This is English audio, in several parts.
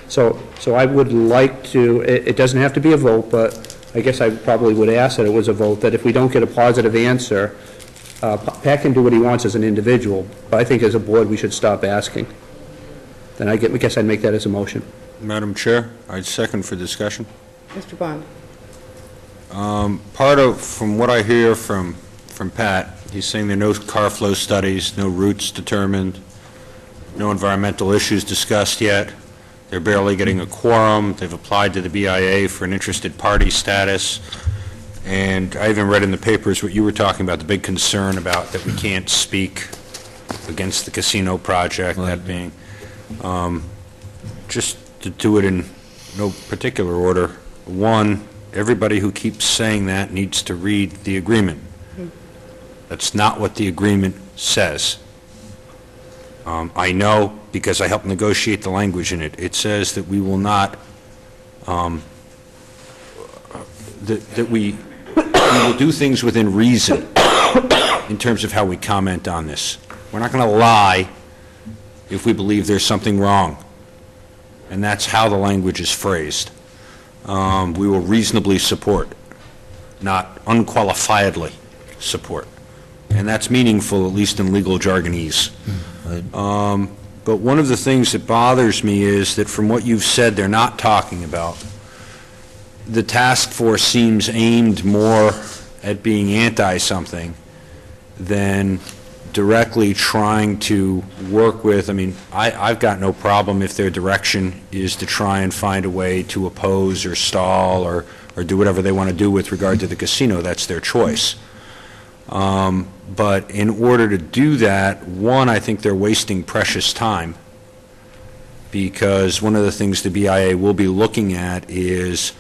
So I would like to, it doesn't have to be a vote, but I guess I probably would ask that it was a vote, that if we don't get a positive answer, Pat can do what he wants as an individual, but I think as a board, we should stop asking. Then I guess I'd make that as a motion. Madam Chair, I'd second for discussion. Mr. Bond. From what I hear from Pat, he's saying there are no car flow studies, no routes determined, no environmental issues discussed yet. They're barely getting a quorum. They've applied to the BIA for an interested party status. And I even read in the papers what you were talking about, the big concern about that we can't speak against the casino project, that being, just to do it in no particular order. One, everybody who keeps saying that needs to read the agreement. That's not what the agreement says. I know because I helped negotiate the language in it. It says that we will not, that we will do things within reason in terms of how we comment on this. We're not going to lie if we believe there's something wrong. And that's how the language is phrased. We will reasonably support, not unqualifiedly support. And that's meaningful, at least in legal jargonese. But one of the things that bothers me is that from what you've said they're not talking about, the task force seems aimed more at being anti-something than directly trying to work with. I mean, I've got no problem if their direction is to try and find a way to oppose or stall or do whatever they want to do with regard to the casino. That's their choice. But in order to do that, one, I think they're wasting precious time, because one of the things the BIA will be looking at is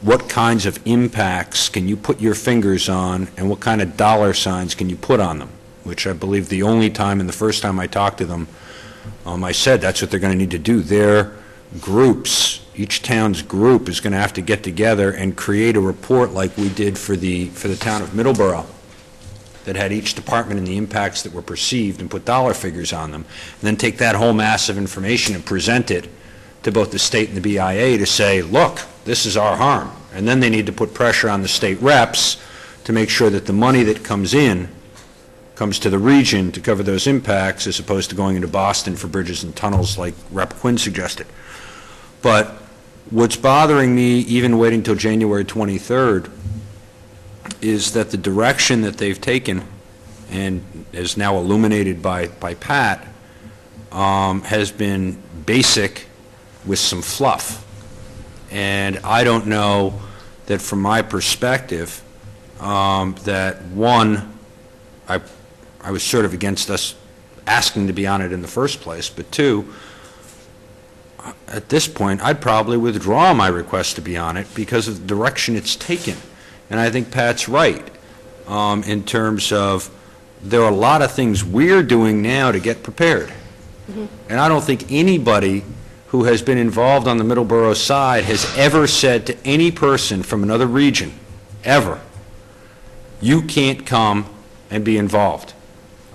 what kinds of impacts can you put your fingers on and what kind of dollar signs can you put on them, which I believe the only time and the first time I talked to them, I said that's what they're going to need to do. Their groups, each town's group is going to have to get together and create a report like we did for the town of Middleborough, that had each department and the impacts that were perceived and put dollar figures on them, and then take that whole mass of information and present it to both the state and the BIA to say, look, this is our harm. And then they need to put pressure on the state reps to make sure that the money that comes in comes to the region to cover those impacts, as opposed to going into Boston for bridges and tunnels like Rep. Quinn suggested. But what's bothering me, even waiting till January 23rd, is that the direction that they've taken, and is now illuminated by Pat, has been basic with some fluff. And I don't know that from my perspective, that one, I was sort of against us asking to be on it in the first place, but two, at this point, I'd probably withdraw my request to be on it because of the direction it's taken. And I think Pat's right in terms of there are a lot of things we're doing now to get prepared. And I don't think anybody who has been involved on the Middleborough side has ever said to any person from another region, ever, you can't come and be involved.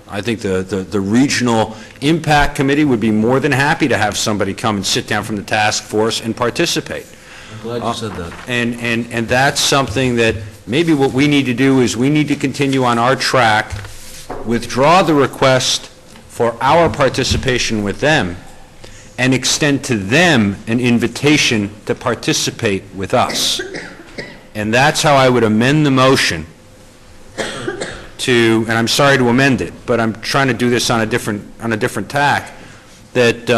I think the regional impact committee would be more than happy to have somebody come and sit down from the task force and participate. I'm glad you said that. And that's something that maybe what we need to do is we need to continue on our track, withdraw the request for our participation with them, and extend to them an invitation to participate with us. And that's how I would amend the motion to, and I'm sorry to amend it, but I'm trying to do this on a different tack, that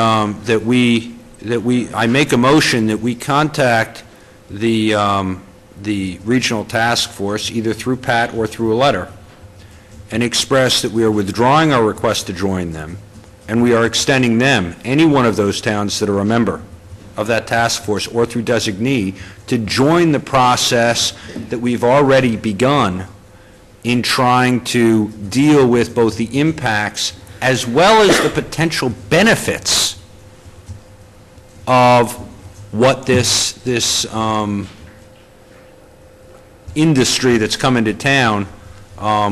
I make a motion that we contact the regional task force, either through Pat or through a letter, and express that we are withdrawing our request to join them, and we are extending them, any one of those towns that are a member of that task force or through designee, to join the process that we've already begun in trying to deal with both the impacts as well as the potential benefits of what this industry that's come into town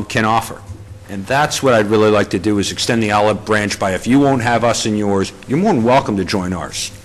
can offer. And that's what I'd really like to do, is extend the olive branch by, if you won't have us in yours, you're more than welcome to join ours.